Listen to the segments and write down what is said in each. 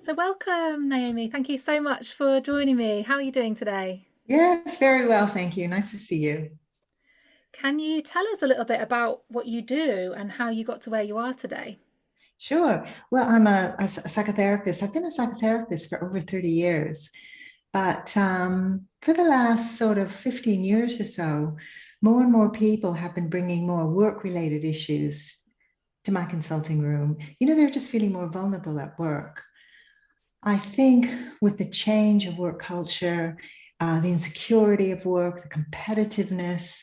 So, welcome, Naomi. Thank you so much for joining me. How are you doing today? Yes, very well, thank you. Nice to see you. Can you tell us a little bit about what you do and how you got to where you are today? Sure. Well, I'm a psychotherapist. I've been a psychotherapist for over 30 years, but for the last sort of 15 years or so, more and more people have been bringing more work-related issues to my consulting room. They're just feeling more vulnerable at work. I think with the change of work culture, the insecurity of work, the competitiveness,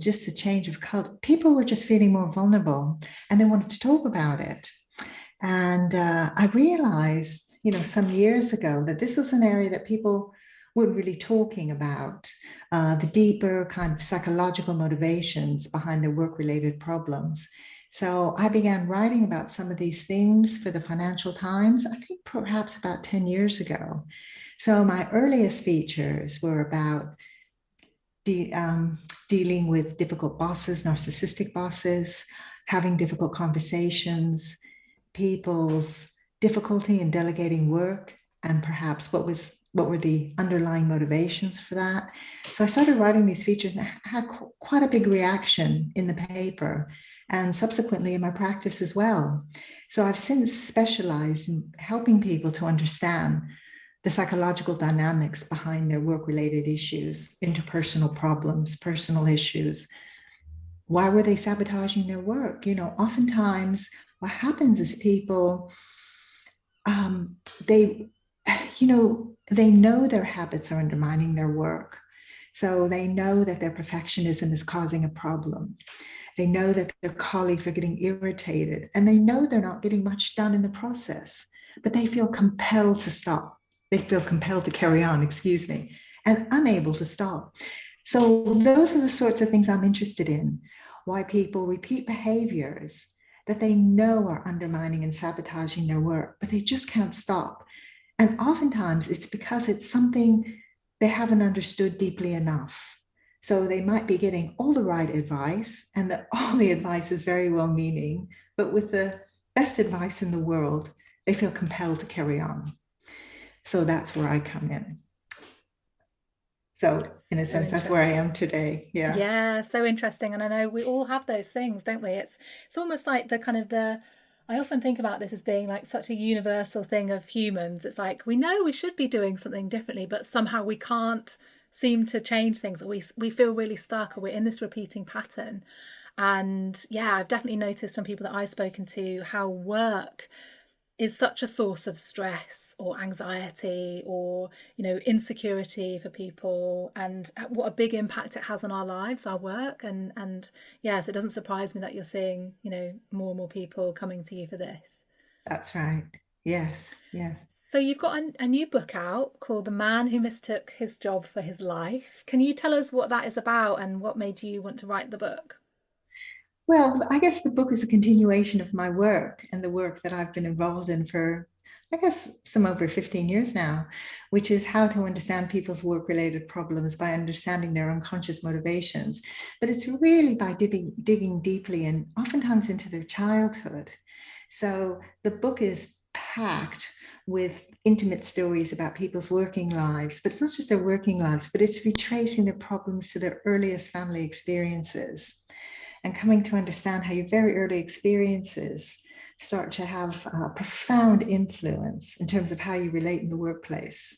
just the change of culture, people were just feeling more vulnerable and they wanted to talk about it. And I realized, some years ago that this was an area that people weren't really talking about, the deeper kind of psychological motivations behind their work-related problems. So I began writing about some of these things for the Financial Times, I think perhaps about 10 years ago. So my earliest features were about de dealing with difficult bosses, narcissistic bosses, having difficult conversations, people's difficulty in delegating work, and perhaps what were the underlying motivations for that. So I started writing these features and I had quite a big reaction in the paper and subsequently in my practice as well. So I've since specialized in helping people to understand the psychological dynamics behind their work-related issues, interpersonal problems, personal issues. Why were they sabotaging their work? Oftentimes what happens is people, they, they know their habits are undermining their work. So they know that their perfectionism is causing a problem. They know that their colleagues are getting irritated and they know they're not getting much done in the process, but they feel compelled to stop. They feel compelled to carry on, excuse me, and unable to stop. So those are the sorts of things I'm interested in. Why people repeat behaviors that they know are undermining and sabotaging their work, but they just can't stop. And oftentimes it's because it's something they haven't understood deeply enough. So they might be getting all the right advice and that all the advice is very well meaning, but with the best advice in the world, they feel compelled to carry on. So that's where I come in. So in a So sense, that's where I am interesting. today. Yeah, Yeah, so interesting. And I know we all have those things, don't we? It's almost like the kind of the I often think about this as being like such a universal thing of humans. It's like we know we should be doing something differently, but somehow we can't seem to change things, or we feel really stuck, or we're in this repeating pattern. And yeah, I've definitely noticed from people that I've spoken to how work is such a source of stress or anxiety or insecurity for people, and what a big impact it has on our lives, our work. And yeah, so it doesn't surprise me that you're seeing more and more people coming to you for this. that's right. Yes, yes. So you've got a new book out called The Man Who Mistook His Job for His Life. Can you tell us what that is about and what made you want to write the book? Well, I guess the book is a continuation of my work and the work that I've been involved in for, I guess, some over 15 years now, which is how to understand people's work-related problems by understanding their unconscious motivations. But it's really by digging deeply and oftentimes into their childhood. So the book is packed with intimate stories about people's working lives, but it's not just their working lives, but it's retracing their problems to their earliest family experiences and coming to understand how your very early experiences start to have a profound influence in terms of how you relate in the workplace.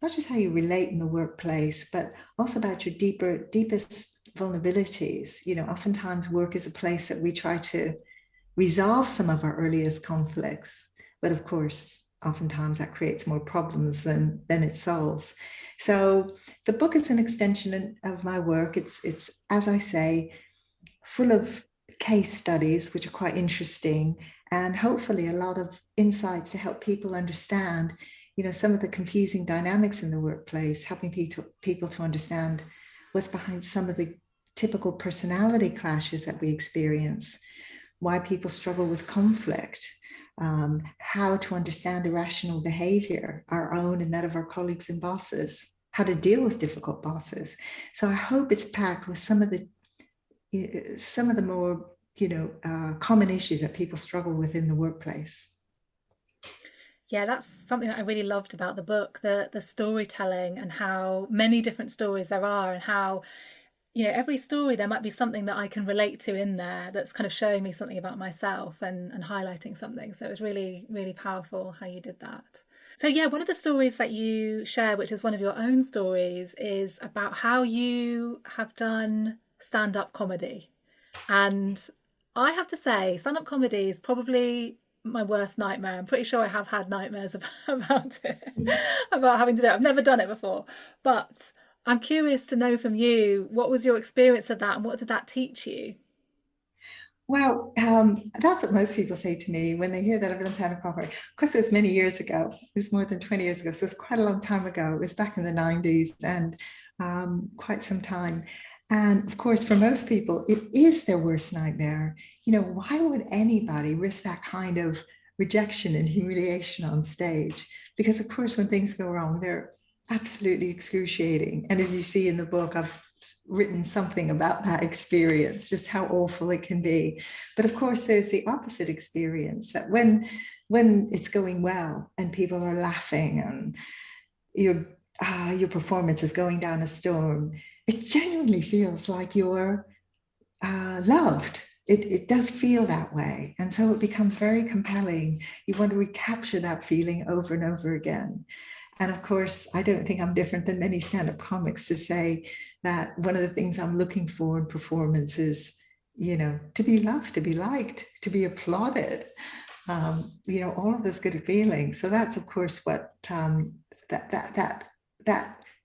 Not just how you relate in the workplace, but also about your deepest vulnerabilities. Oftentimes work is a place that we try to resolve some of our earliest conflicts. But of course, oftentimes that creates more problems than it solves. So the book is an extension of my work. It's as I say, full of case studies, which are quite interesting, and hopefully a lot of insights to help people understand, some of the confusing dynamics in the workplace, helping people to understand what's behind some of the typical personality clashes that we experience, why people struggle with conflict, how to understand irrational behavior, our own and that of our colleagues and bosses, how to deal with difficult bosses. So I hope it's packed with some of the more common issues that people struggle with in the workplace. Yeah, that's something that I really loved about the book, the storytelling and how many different stories there are, and how, every story there might be something that I can relate to in there that's kind of showing me something about myself and highlighting something. So it was really, really powerful how you did that. So yeah, one of the stories that you share, which is one of your own stories, is about how you have done stand-up comedy. And I have to say, stand-up comedy is probably my worst nightmare. I'm pretty sure I have had nightmares about it, about having to do it. I've never done it before. But I'm curious to know from you, what was your experience of that and what did that teach you? Well, that's what most people say to me when they hear that I've done stand-up comedy. Of course, it was many years ago. It was more than 20 years ago. So it's quite a long time ago. It was back in the 90s and quite some time. And of course, for most people, it is their worst nightmare. Why would anybody risk that kind of rejection and humiliation on stage? Because, of course, when things go wrong, they're absolutely excruciating. And as you see in the book, I've written something about that experience, just how awful it can be. But of course, there's the opposite experience that when it's going well and people are laughing and your performance is going down a storm, it genuinely feels like you're loved. It does feel that way. And so it becomes very compelling. You want to recapture that feeling over and over again. And of course, I don't think I'm different than many stand-up comics to say that one of the things I'm looking for in performance is, to be loved, to be liked, to be applauded, all of those good feelings. So that's, of course, what that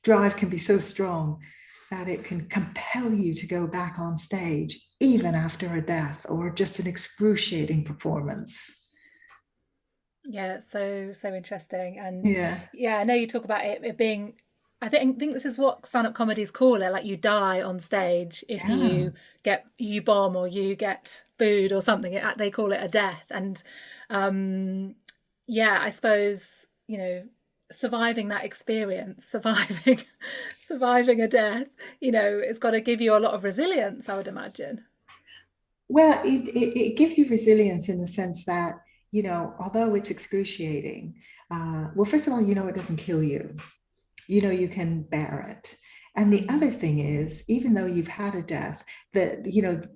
drive can be so strong that it can compel you to go back on stage, even after a death or just an excruciating performance. Yeah, it's so interesting. And Yeah. yeah, I know you talk about it being, I think this is what stand-up comedies call it, like you die on stage if Yeah. you bomb or you get booed or something. They call it a death. And yeah, I suppose, surviving that experience, surviving a death, it's got to give you a lot of resilience, I would imagine. Well, it gives you resilience in the sense that, although it's excruciating, well, first of all, it doesn't kill you. You can bear it. And the other thing is, even though you've had a death, the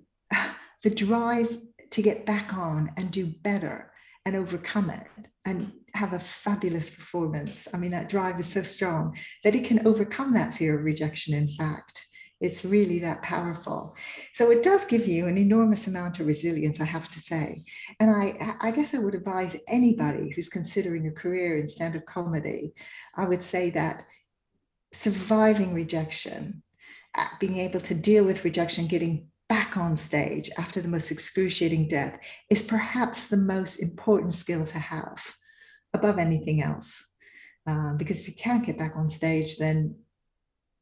drive to get back on and do better and overcome it and have a fabulous performance. I mean, that drive is so strong that it can overcome that fear of rejection, in fact. It's really that powerful. So it does give you an enormous amount of resilience, I have to say. And I guess I would advise anybody who's considering a career in stand-up comedy, I would say that surviving rejection, being able to deal with rejection, getting back on stage after the most excruciating death is perhaps the most important skill to have above anything else. Because if you can't get back on stage, then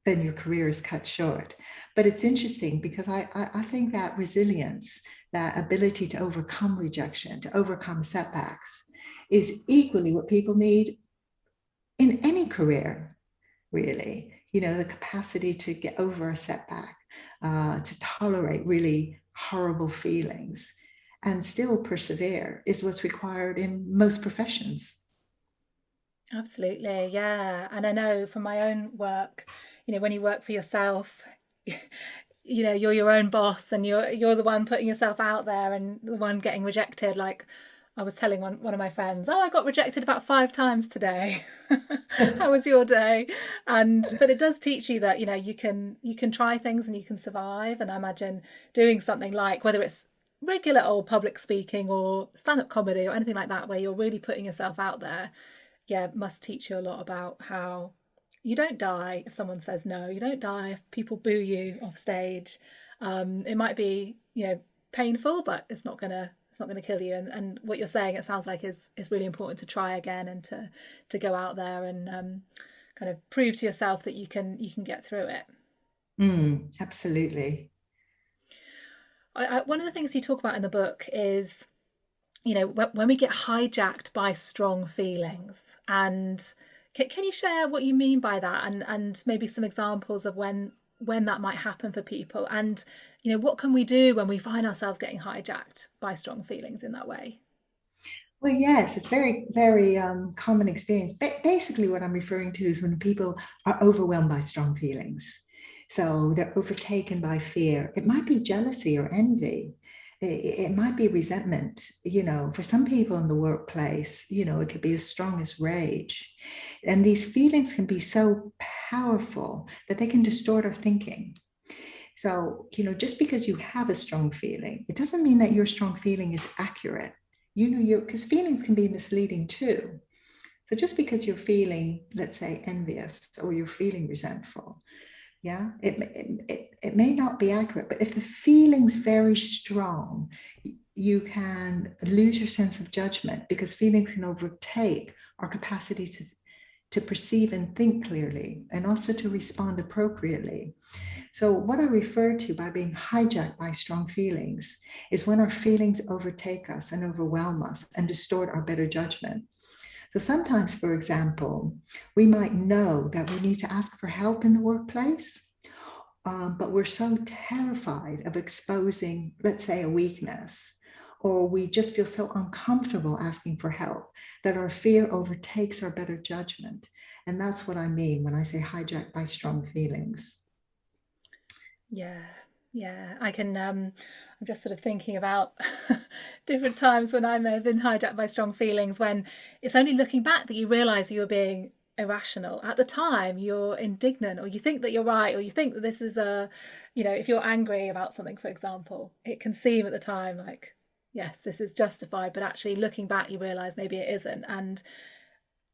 your career is cut short. But it's interesting because I think that resilience, that ability to overcome rejection, to overcome setbacks, is equally what people need in any career, really. The capacity to get over a setback, to tolerate really horrible feelings and still persevere is what's required in most professions. Absolutely, yeah. And I know from my own work, when you work for yourself, you're your own boss and you're the one putting yourself out there and the one getting rejected. Like I was telling one of my friends, oh, I got rejected about 5 times today. How was your day? And but it does teach you that, you can try things and you can survive. And I imagine doing something like whether it's regular old public speaking or stand-up comedy or anything like that, where you're really putting yourself out there, yeah, must teach you a lot about how you don't die if someone says no. You don't die if people boo you off stage. It might be, painful, but it's not gonna kill you. And what you're saying, it sounds like is really important to try again and to go out there and kind of prove to yourself that you can get through it. Absolutely. One of the things you talk about in the book is, when we get hijacked by strong feelings. And can you share what you mean by that, and maybe some examples of when that might happen for people, and what can we do when we find ourselves getting hijacked by strong feelings in that way? Well, yes, it's very, very common experience. Basically, what I'm referring to is when people are overwhelmed by strong feelings. So they're overtaken by fear. It might be jealousy or envy. It might be resentment. For some people in the workplace, it could be as strong as rage. And these feelings can be so powerful that they can distort our thinking. So, just because you have a strong feeling, it doesn't mean that your strong feeling is accurate. Because feelings can be misleading too. So just because you're feeling, let's say, envious or you're feeling resentful, yeah, it may not be accurate, but if the feeling's very strong, you can lose your sense of judgment because feelings can overtake our capacity to perceive and think clearly and also to respond appropriately. So, what I refer to by being hijacked by strong feelings is when our feelings overtake us and overwhelm us and distort our better judgment. So, sometimes, for example, we might know that we need to ask for help in the workplace, but we're so terrified of exposing, let's say, a weakness, or we just feel so uncomfortable asking for help that our fear overtakes our better judgment. And that's what I mean when I say hijacked by strong feelings. Yeah, yeah. I'm just sort of thinking about different times when I may have been hijacked by strong feelings when it's only looking back that you realise you were being irrational. At the time, you're indignant or you think that you're right or you think that this is if you're angry about something, for example, it can seem at the time like, yes, this is justified, but actually looking back, you realise maybe it isn't. And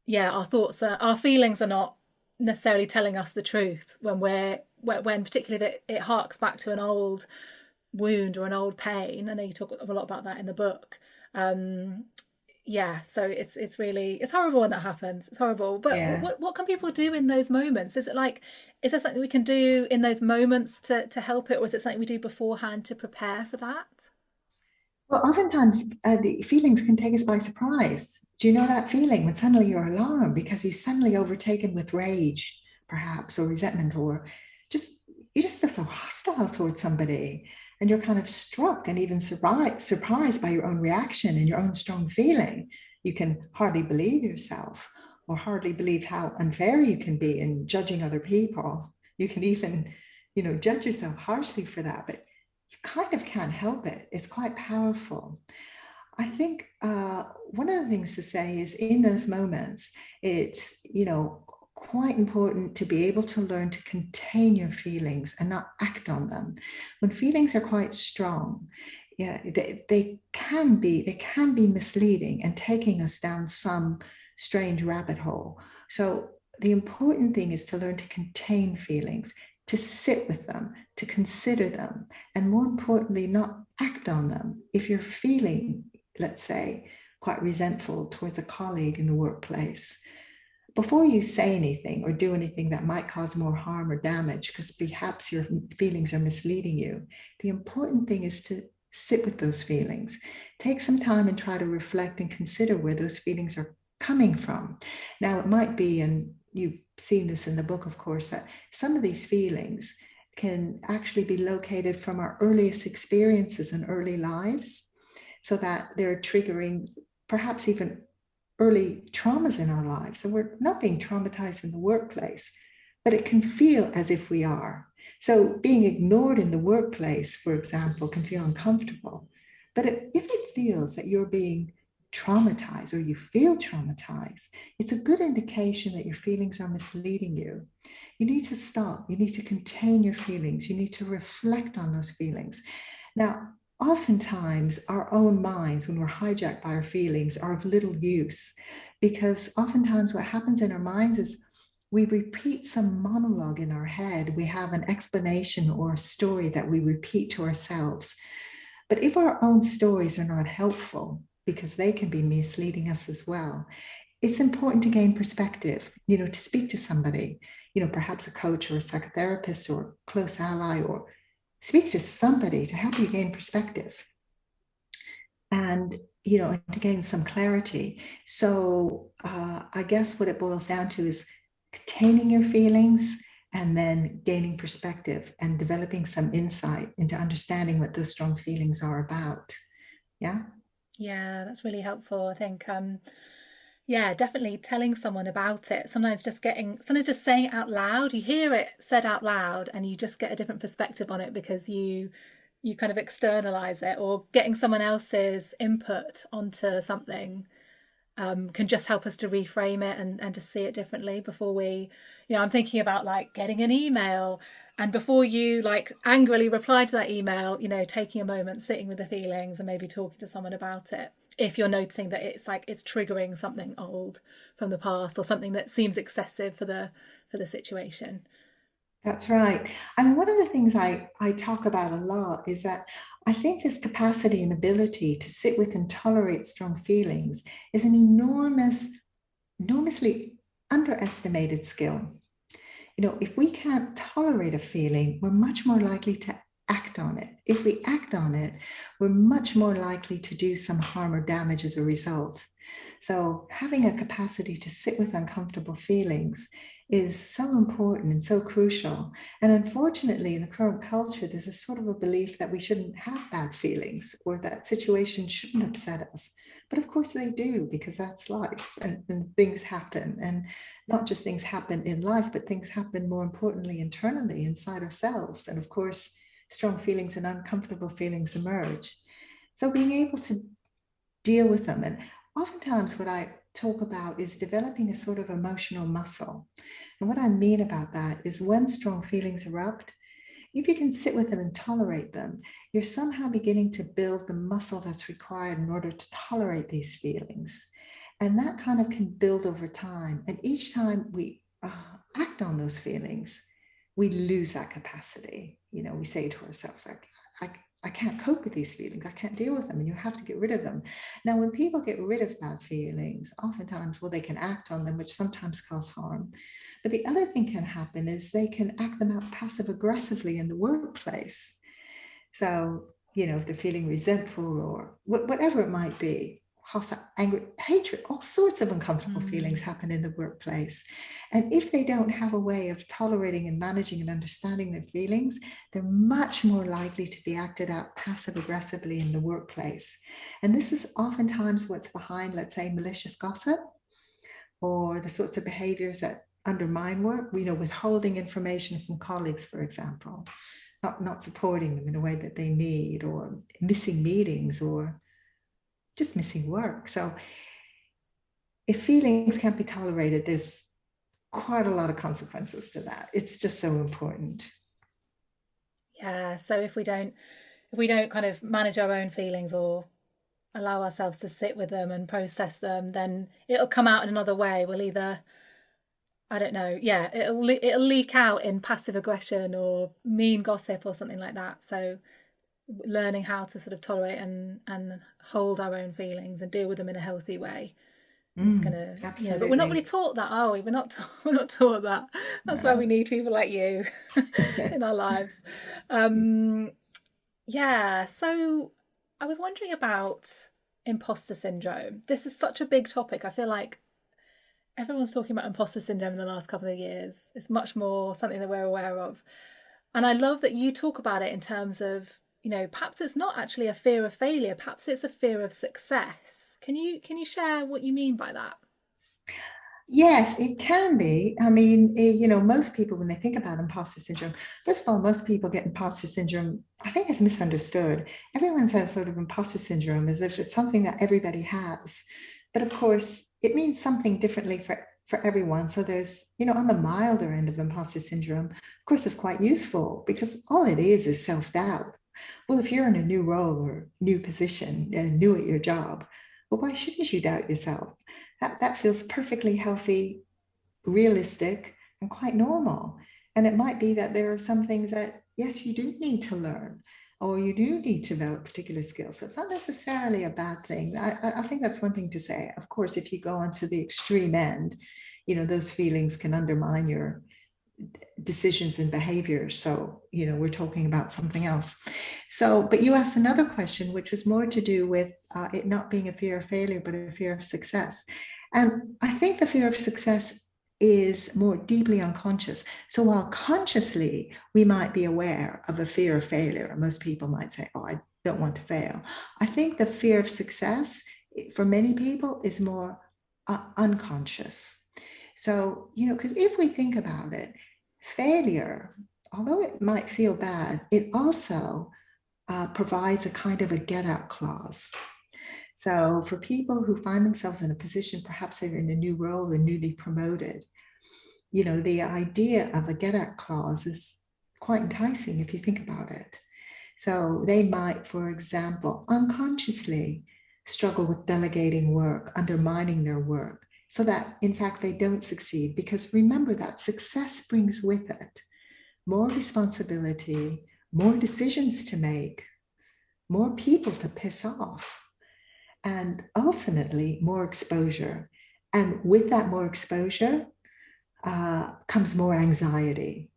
yeah, our feelings are not necessarily telling us the truth when particularly if it harks back to an old wound or an old pain. I know you talk a lot about that in the book. um yeah, so it's horrible when that happens. It's horrible, but Yeah. what can people do in those moments? Is there something we can do in those moments to help it, or is it something we do beforehand to prepare for that? Well, oftentimes the feelings can take us by surprise. Do you know that feeling when suddenly you're alarmed because you're suddenly overtaken with rage, perhaps, or resentment, or just you just feel so hostile towards somebody, and you're kind of struck and even surprised by your own reaction and your own strong feeling. You can hardly believe yourself, or hardly believe how unfair you can be in judging other people. You can even, judge yourself harshly for that, but you kind of can't help it. It's quite powerful. I think one of the things to say is in those moments, it's, quite important to be able to learn to contain your feelings and not act on them. When feelings are quite strong, yeah, they can be misleading and taking us down some strange rabbit hole. So the important thing is to learn to contain feelings, to sit with them, to consider them, and more importantly, not act on them. If you're feeling, let's say, quite resentful towards a colleague in the workplace, before you say anything or do anything that might cause more harm or damage, because perhaps your feelings are misleading you, the important thing is to sit with those feelings. Take some time and try to reflect and consider where those feelings are coming from. Now, it might be, and you've seen this in the book, of course, that some of these feelings can actually be located from our earliest experiences in early lives, so that they're triggering perhaps even early traumas in our lives. So we're not being traumatized in the workplace, but it can feel as if we are. So being ignored in the workplace, for example, can feel uncomfortable. But if it feels that you're being traumatized or you feel traumatized, it's a good indication that your feelings are misleading you. You need to stop. You need to contain your feelings. You need to reflect on those feelings. Now, oftentimes our own minds, when we're hijacked by our feelings, are of little use, because oftentimes what happens in our minds is we repeat some monologue in our head. We have an explanation or a story that we repeat to ourselves. But if our own stories are not helpful, because they can be misleading us as well, it's important to gain perspective, to speak to somebody, perhaps a coach or a psychotherapist or a close ally, or speak to somebody to help you gain perspective and to gain some clarity. So I guess what it boils down to is containing your feelings and then gaining perspective and developing some insight into understanding what those strong feelings are about. Yeah. Yeah, that's really helpful. I think, yeah, definitely telling someone about it. Sometimes just saying it out loud. You hear it said out loud, and you just get a different perspective on it because you kind of externalize it, or getting someone else's input onto something can just help us to reframe it and to see it differently before we, I'm thinking about like getting an email, and before you like angrily reply to that email, taking a moment, sitting with the feelings and maybe talking to someone about it. If you're noticing that it's like it's triggering something old from the past or something that seems excessive for the situation. That's right. I mean, one of the things I talk about a lot is that I think this capacity and ability to sit with and tolerate strong feelings is an enormously underestimated skill. If we can't tolerate a feeling, we're much more likely to act on it. If we act on it, we're much more likely to do some harm or damage as a result. So, having a capacity to sit with uncomfortable feelings is so important and so crucial. And unfortunately, in the current culture, there's a sort of a belief that we shouldn't have bad feelings or that situations shouldn't upset us. But of course, they do, because that's life, and things happen. And not just things happen in life, but things happen more importantly internally inside ourselves. And of course, strong feelings and uncomfortable feelings emerge. So, being able to deal with them. And oftentimes, what I talk about is developing a sort of emotional muscle. And what I mean about that is when strong feelings erupt, if you can sit with them and tolerate them, you're somehow beginning to build the muscle that's required in order to tolerate these feelings. And that kind of can build over time. And each time we act on those feelings, we lose that capacity. We say to ourselves, like, I can't cope with these feelings. I can't deal with them. And you have to get rid of them. Now, when people get rid of bad feelings, oftentimes, well, they can act on them, which sometimes cause harm. But the other thing can happen is they can act them out passive aggressively in the workplace. So, if they're feeling resentful or whatever it might be, hostile, anger, hatred, all sorts of uncomfortable feelings happen in the workplace. And if they don't have a way of tolerating and managing and understanding their feelings, they're much more likely to be acted out passive aggressively in the workplace. And this is oftentimes what's behind, let's say, malicious gossip or the sorts of behaviors that undermine work, withholding information from colleagues, for example, not supporting them in a way that they need, or missing meetings, or just missing work. So if feelings can't be tolerated, there's quite a lot of consequences to that. It's just so important. Yeah, so if we don't kind of manage our own feelings or allow ourselves to sit with them and process them, then it'll come out in another way. We'll either, I don't know, yeah, it'll leak out in passive aggression or mean gossip or something like that. So learning how to sort of tolerate and hold our own feelings and deal with them in a healthy way is gonna, but we're not really Absolutely. taught that, are we? We're not taught that. That's why we No. need people like you in our lives. Um, yeah, so I was wondering about imposter syndrome. This is such a big topic. I feel like everyone's talking about imposter syndrome in the last couple of years. It's much more something that we're aware of. And I love that you talk about it in terms of, perhaps it's not actually a fear of failure, perhaps it's a fear of success. Can you share what you mean by that? Yes, it can be. I mean, most people, when they think about imposter syndrome, first of all, most people get imposter syndrome. I think it's misunderstood. Everyone says sort of imposter syndrome as if it's something that everybody has. But of course, it means something differently for everyone. So there's, on the milder end of imposter syndrome, of course, it's quite useful because all it is self-doubt. Well, if you're in a new role or new position, new at your job, well, why shouldn't you doubt yourself? That feels perfectly healthy, realistic, and quite normal. And it might be that there are some things that, yes, you do need to learn, or you do need to develop particular skills. So it's not necessarily a bad thing. I think that's one thing to say. Of course, if you go onto the extreme end, those feelings can undermine your decisions and behaviors. So, we're talking about something else. So, but you asked another question, which was more to do with it not being a fear of failure, but a fear of success. And I think the fear of success is more deeply unconscious. So while consciously we might be aware of a fear of failure, most people might say, oh, don't want to fail. I think the fear of success for many people is more unconscious. So, because if we think about it, failure, although it might feel bad, it also provides a kind of a get out clause. So for people who find themselves in a position, perhaps they're in a new role or newly promoted, the idea of a get out clause is quite enticing if you think about it. So they might, for example, unconsciously struggle with delegating work, undermining their work, so that in fact they don't succeed. Because remember that success brings with it more responsibility, more decisions to make, more people to piss off, and ultimately more exposure. And with that more exposure comes more anxiety.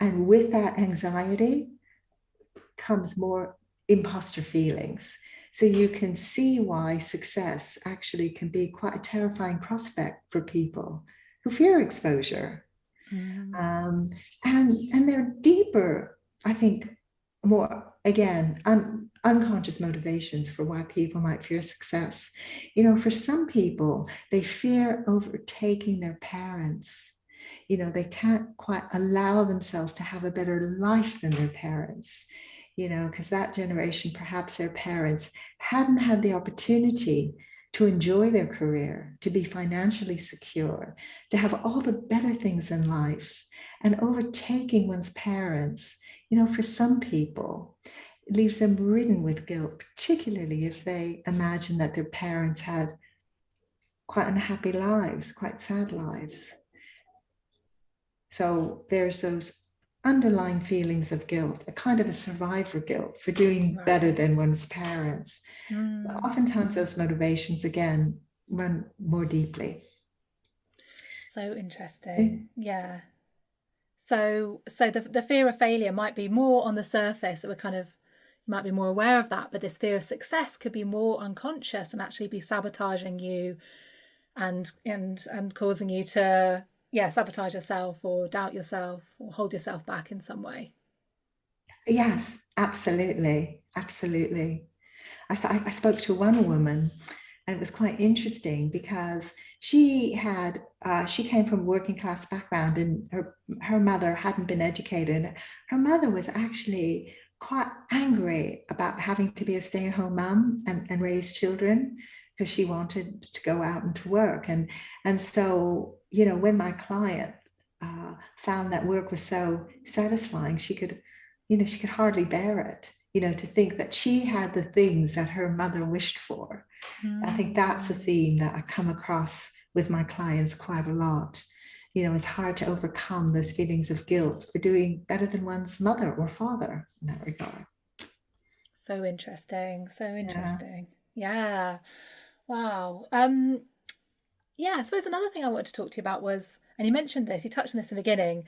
And with that anxiety comes more imposter feelings. So you can see why success actually can be quite a terrifying prospect for people who fear exposure. And they're deeper, I think, more, again, unconscious motivations for why people might fear success. For some people, they fear overtaking their parents. They can't quite allow themselves to have a better life than their parents, because that generation, perhaps their parents hadn't had the opportunity to enjoy their career, to be financially secure, to have all the better things in life. And overtaking one's parents, for some people, it leaves them ridden with guilt, particularly if they imagine that their parents had quite unhappy lives, quite sad lives. So there's those underlying feelings of guilt, a kind of a survivor guilt for doing better than one's parents. But oftentimes those motivations, again, run more deeply. So interesting. Yeah. So the fear of failure might be more on the surface, that we're kind of, you might be more aware of that, but this fear of success could be more unconscious and actually be sabotaging you and causing you to sabotage yourself or doubt yourself or hold yourself back in some way. Yes, absolutely. Absolutely. I spoke to one woman, and it was quite interesting because she came from a working class background, and her mother hadn't been educated. Her mother was actually quite angry about having to be a stay-at-home mom and raise children, because she wanted to go out and to work. And so, when my client found that work was so satisfying, she could hardly bear it, to think that she had the things that her mother wished for. I think that's a theme that I come across with my clients quite a lot. It's hard to overcome those feelings of guilt for doing better than one's mother or father in that regard. So interesting. So interesting. Yeah. Wow. Yeah, I suppose another thing I wanted to talk to you about was, and you mentioned this, you touched on this in the beginning,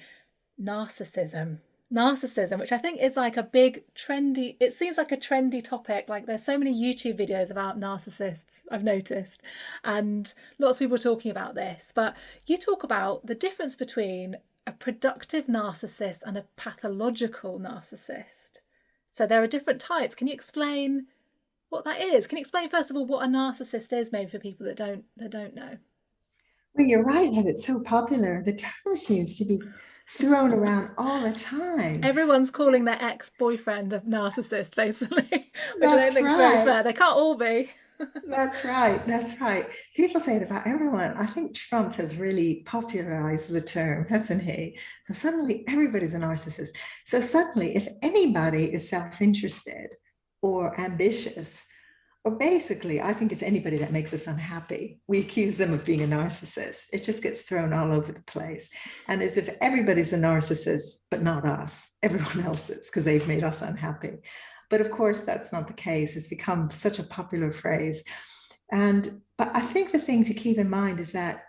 narcissism. Narcissism, which I think is like a big trendy, it seems like a trendy topic. Like there's so many YouTube videos about narcissists, I've noticed, and lots of people talking about this. But you talk about the difference between a productive narcissist and a pathological narcissist. So there are different types. Can you explain what that is? Can you explain first of all what a narcissist is, maybe for people that don't know? Well, you're right that it's so popular. The term seems to be thrown around all the time. Everyone's calling their ex-boyfriend a narcissist, basically, which I don't That's think is very right. fair. They can't all be. That's right. That's right. People say it about everyone. I think Trump has really popularized the term, hasn't he? So suddenly everybody's a narcissist. So suddenly, if anybody is self-interested or ambitious, or basically, I think it's anybody that makes us unhappy, we accuse them of being a narcissist. It just gets thrown all over the place. And as if everybody's a narcissist, but not us, everyone else is, because they've made us unhappy. But of course, that's not the case. It's become such a popular phrase. But I think the thing to keep in mind is that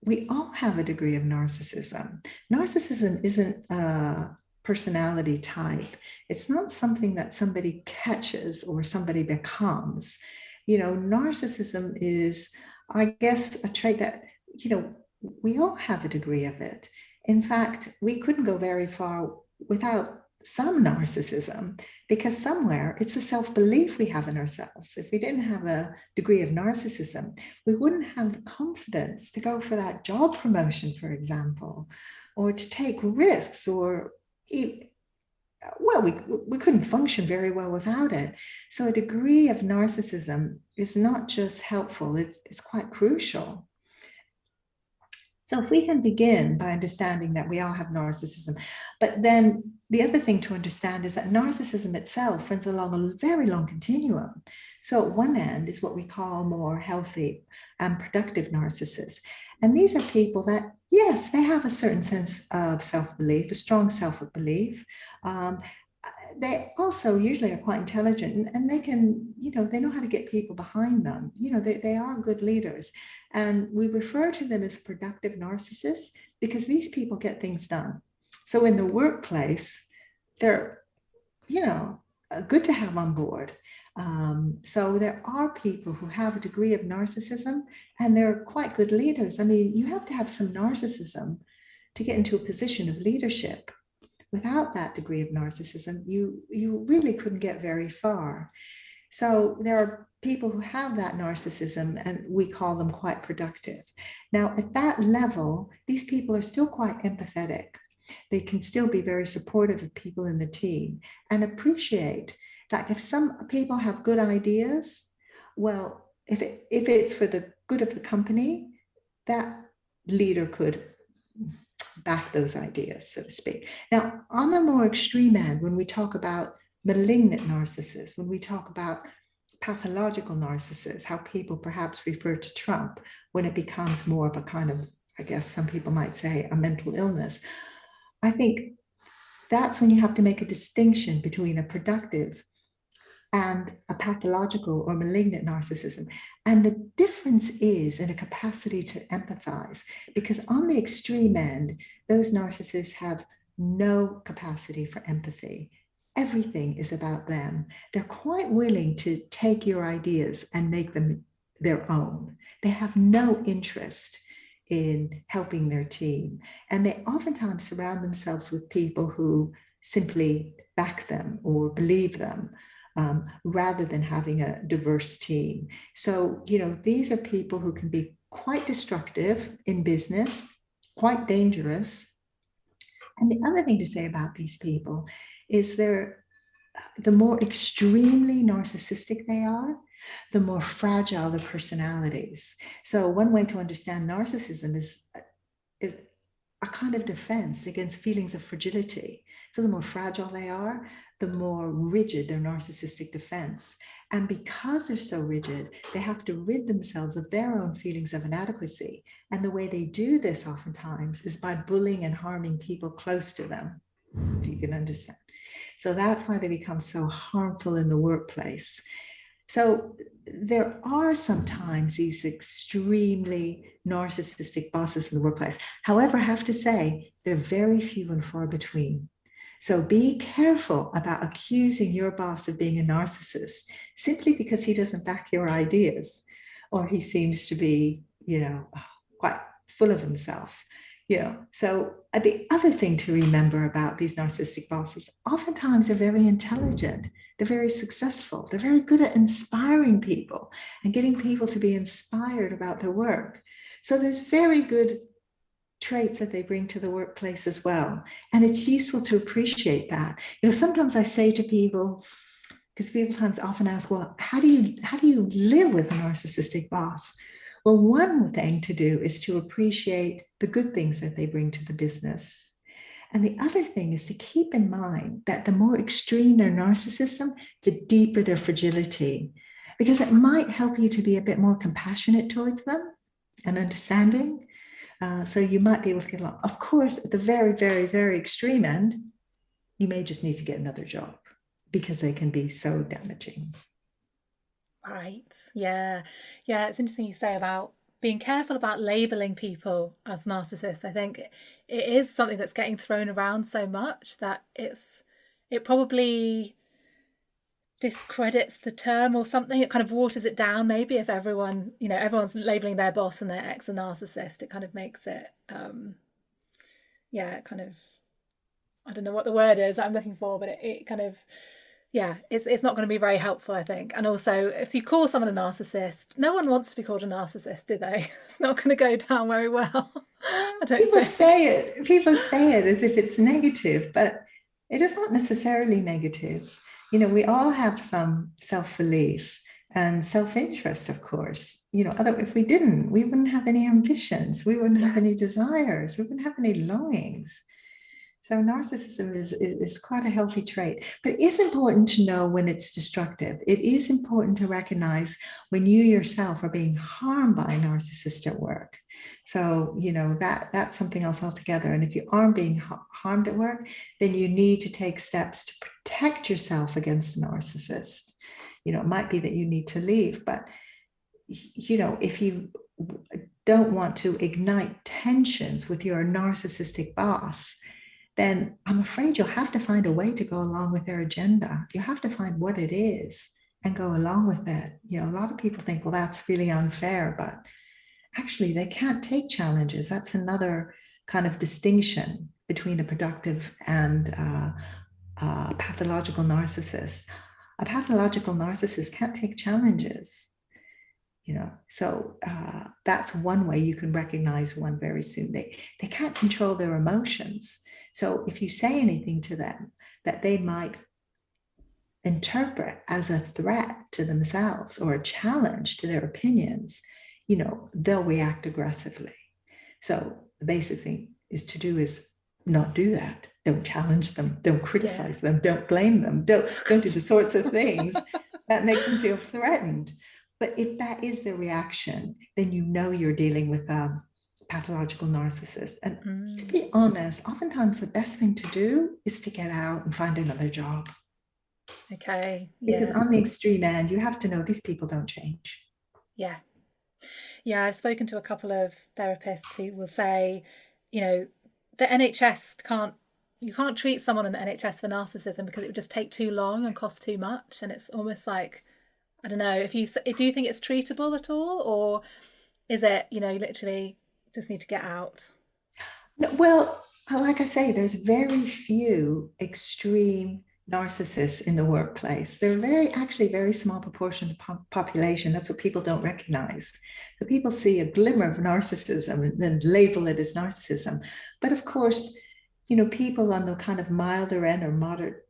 we all have a degree of narcissism. Narcissism isn't a personality type. It's not something that somebody catches or somebody becomes. Narcissism is, I guess, a trait that, we all have a degree of it. In fact, we couldn't go very far without some narcissism, because somewhere it's the self-belief we have in ourselves. If we didn't have a degree of narcissism, we wouldn't have the confidence to go for that job promotion, for example, or to take risks, or well, we couldn't function very well without it. So a degree of narcissism is not just helpful, it's quite crucial. So if we can begin by understanding that we all have narcissism, but then the other thing to understand is that narcissism itself runs along a very long continuum. So at one end is what we call more healthy and productive narcissists. And these are people that, yes, they have a certain sense of self-belief, a strong self-belief. They also usually are quite intelligent, and they can, they know how to get people behind them. They are good leaders. And we refer to them as productive narcissists because these people get things done. So in the workplace, they're, good to have on board. So there are people who have a degree of narcissism and they're quite good leaders. I mean, you have to have some narcissism to get into a position of leadership. Without that degree of narcissism, you really couldn't get very far. So there are people who have that narcissism and we call them quite productive. Now, at that level, these people are still quite empathetic. They can still be very supportive of people in the team and appreciate that if some people have good ideas, well, if it's for the good of the company, that leader could back those ideas, so to speak. Now, on the more extreme end, when we talk about malignant narcissists, when we talk about pathological narcissists, how people perhaps refer to Trump when it becomes more of a kind of, I guess some people might say, a mental illness, I think that's when you have to make a distinction between a productive and a pathological or malignant narcissism. And the difference is in a capacity to empathize, because on the extreme end, those narcissists have no capacity for empathy. Everything is about them. They're quite willing to take your ideas and make them their own. They have no interest in helping their team. And they oftentimes surround themselves with people who simply back them or believe them. Rather than having a diverse team. So, these are people who can be quite destructive in business, quite dangerous. And the other thing to say about these people is the more extremely narcissistic they are, the more fragile their personalities. So one way to understand narcissism is a kind of defense against feelings of fragility. So the more fragile they are, the more rigid their narcissistic defense. And because they're so rigid, they have to rid themselves of their own feelings of inadequacy. And the way they do this oftentimes is by bullying and harming people close to them, if you can understand. So that's why they become so harmful in the workplace. So there are sometimes these extremely narcissistic bosses in the workplace. However, I have to say, they're very few and far between. So be careful about accusing your boss of being a narcissist simply because he doesn't back your ideas or he seems to be, quite full of himself. So the other thing to remember about these narcissistic bosses, oftentimes they're very intelligent, they're very successful, they're very good at inspiring people and getting people to be inspired about their work. So there's very good traits that they bring to the workplace as well. And it's useful to appreciate that. Sometimes I say to people, because people often ask, well, how do you live with a narcissistic boss? Well, one thing to do is to appreciate the good things that they bring to the business. And the other thing is to keep in mind that the more extreme their narcissism, the deeper their fragility, because it might help you to be a bit more compassionate towards them and understanding. So you might be able to get along. Of course, at the very, very, very extreme end, you may just need to get another job because they can be so damaging. Right. Yeah. Yeah. It's interesting you say about being careful about labeling people as narcissists. I think it is something that's getting thrown around so much that it probably discredits the term or something. It kind of waters it down maybe if everyone's labeling their boss and their ex a narcissist. It kind of makes it kind of I don't know what the word is I'm looking for, but it kind of, yeah, it's not going to be very helpful, I think. And also, if you call someone a narcissist, no one wants to be called a narcissist, do they? It's not going to go down very well, I don't think. People say it as if it's negative, but it is not necessarily negative. We all have some self-belief and self-interest, of course. Other if we didn't, we wouldn't have any ambitions, we wouldn't have Yeah, any desires, we wouldn't have any longings. So narcissism is quite a healthy trait, but it is important to know when it's destructive. It is important to recognize when you yourself are being harmed by a narcissist at work. So, that's something else altogether. And if you aren't being harmed at work, then you need to take steps to protect yourself against a narcissist. It might be that you need to leave, but, if you don't want to ignite tensions with your narcissistic boss, then I'm afraid you'll have to find a way to go along with their agenda. You have to find what it is and go along with it. A lot of people think, well, that's really unfair, but actually they can't take challenges. That's another kind of distinction between a productive and pathological narcissist. A pathological narcissist can't take challenges. So that's one way you can recognize one very soon. They can't control their emotions. So if you say anything to them that they might interpret as a threat to themselves or a challenge to their opinions, they'll react aggressively. So the basic thing is not do that. Don't challenge them. Don't criticize them. Don't blame them. Don't do the sorts of things that make them feel threatened. But if that is the reaction, then you're dealing with a pathological narcissist. And to be honest, oftentimes the best thing to do is to get out and find another job. Okay. Because Yeah. on the extreme end, you have to know these people don't change. Yeah. Yeah. I've spoken to a couple of therapists who will say, the NHS you can't treat someone in the NHS for narcissism because it would just take too long and cost too much. And it's almost like, I don't know, do you think it's treatable at all? Or is it, literally just need to get out? Well, like I say, there's very few extreme narcissists in the workplace. They're actually very small proportion of the population. That's what people don't recognize. So people see a glimmer of narcissism and then label it as narcissism. But of course, people on the kind of milder end or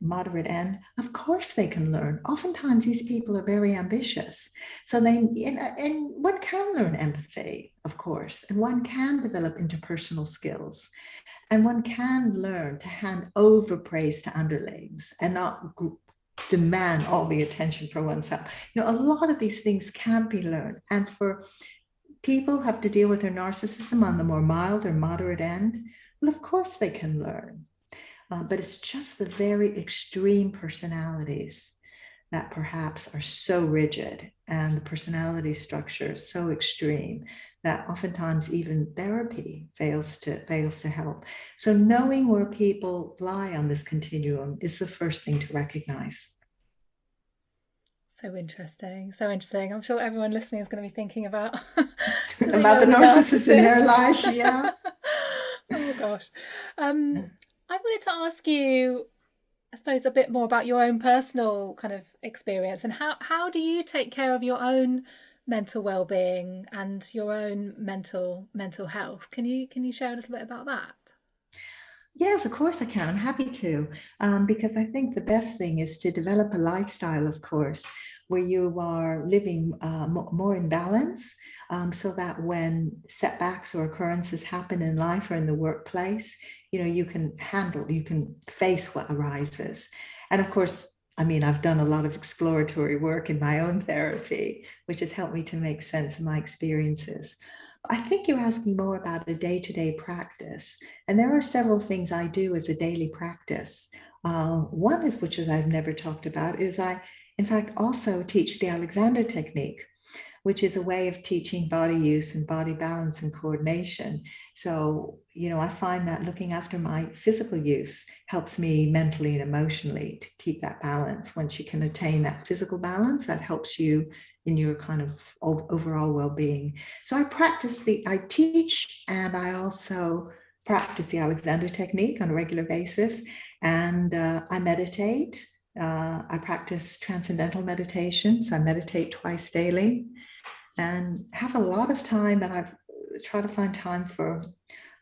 moderate end, of course they can learn. Oftentimes these people are very ambitious. So and one can learn empathy, of course, and one can develop interpersonal skills, and one can learn to hand over praise to underlings and not demand all the attention for oneself. A lot of these things can be learned. And for people who have to deal with their narcissism on the more mild or moderate end, well, of course they can learn. But it's just the very extreme personalities that perhaps are so rigid and the personality structure is so extreme that oftentimes even therapy fails to help. So knowing where people lie on this continuum is the first thing to recognize. So interesting. So interesting. I'm sure everyone listening is going to be thinking about living About the with a narcissist in their narcissist. life, yeah. Oh gosh. I wanted to ask you, I suppose, a bit more about your own personal kind of experience and how do you take care of your own mental well-being and your own mental health? Can you share a little bit about that? Yes, of course I can. I'm happy to, because I think the best thing is to develop a lifestyle, of course, where you are living more in balance, so that when setbacks or occurrences happen in life or in the workplace, you can face what arises. And of course, I mean, I've done a lot of exploratory work in my own therapy, which has helped me to make sense of my experiences. I think you're asking more about a day-to-day practice. And there are several things I do as a daily practice. One is, which is I've never talked about, is I, in fact, also teach the Alexander technique, which is a way of teaching body use and body balance and coordination. So, I find that looking after my physical use helps me mentally and emotionally to keep that balance. Once you can attain that physical balance, that helps you in your kind of overall well-being. So I teach, and I also practice the Alexander technique on a regular basis, and I meditate. I practice transcendental meditation, so I meditate twice daily and have a lot of time, and I've tried to find time for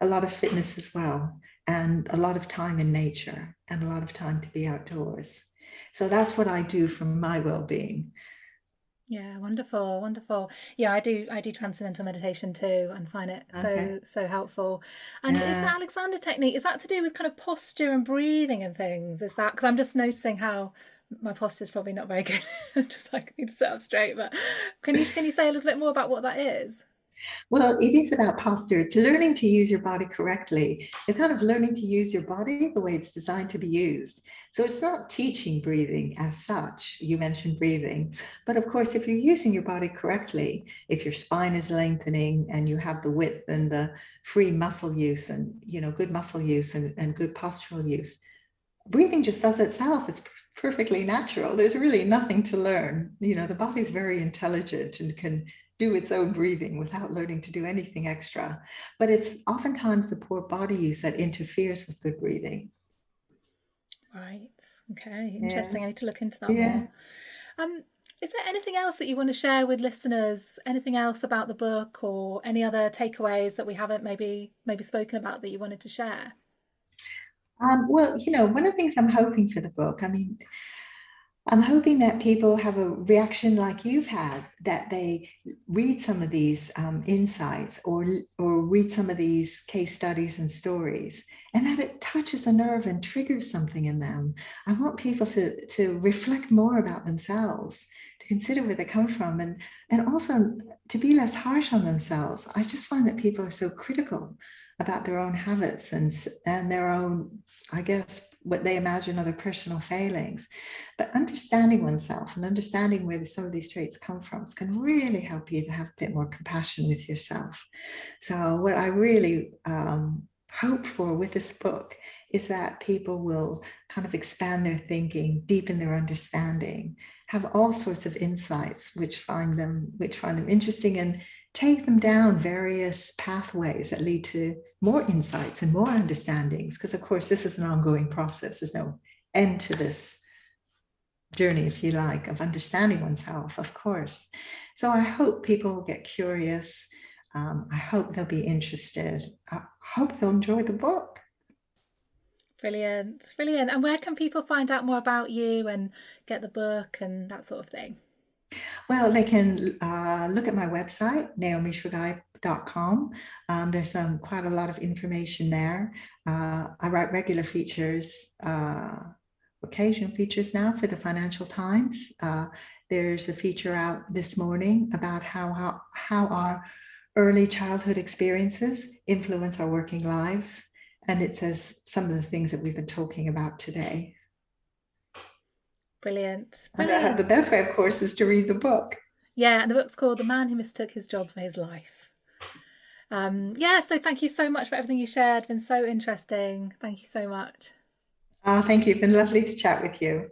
a lot of fitness as well, and a lot of time in nature, and a lot of time to be outdoors. So that's what I do for my well-being. Yeah, wonderful, wonderful. Yeah, I do transcendental meditation too and find it Okay. so helpful. And is the Yeah. Alexander technique, is that to do with kind of posture and breathing and things? Is that, because I'm just noticing how my posture is probably not very good. Just like need to sit up straight, but can you say a little bit more about what that is? Well, it is about posture. It's learning to use your body correctly. It's kind of learning to use your body the way it's designed to be used. So it's not teaching breathing as such. You mentioned breathing. But of course, if you're using your body correctly, if your spine is lengthening and you have the width and the free muscle use and, good muscle use and good postural use, breathing just does itself. It's perfectly natural. There's really nothing to learn. The body's very intelligent and can do its own breathing without learning to do anything extra. But it's oftentimes the poor body use that interferes with good breathing. Right. Okay. Yeah. Interesting. I need to look into that more. Yeah. Um, is there anything else that you want to share with listeners? Anything else about the book or any other takeaways that we haven't maybe spoken about that you wanted to share? Well, one of the things I'm hoping for the book, I mean, I'm hoping that people have a reaction like you've had, that they read some of these insights or read some of these case studies and stories, and that it touches a nerve and triggers something in them. I want people to reflect more about themselves, to consider where they come from, and also to be less harsh on themselves. I just find that people are so critical about their own habits and their own, I guess, what they imagine are their personal failings. But understanding oneself and understanding where some of these traits come from can really help you to have a bit more compassion with yourself. So what I really hope for with this book is that people will kind of expand their thinking, deepen their understanding, have all sorts of insights which find them interesting, and take them down various pathways that lead to more insights and more understandings. Because of course, this is an ongoing process. There's no end to this journey, if you like, of understanding oneself, of course. So I hope people will get curious. I hope they'll be interested. I hope they'll enjoy the book. Brilliant, brilliant. And where can people find out more about you and get the book and that sort of thing? Well, they can look at my website, naomishragai.com. There's quite a lot of information there. I write regular features, occasional features now for the Financial Times. There's a feature out this morning about how our early childhood experiences influence our working lives. And it says some of the things that we've been talking about today. Brilliant, And the best brilliant. way, of course, is to read the book. Yeah, and the book's called The Man Who Mistook His Job for His Life. Yeah, so thank you so much for everything you shared. It's been so interesting. Thank you so much. Thank you. It's been lovely to chat with you.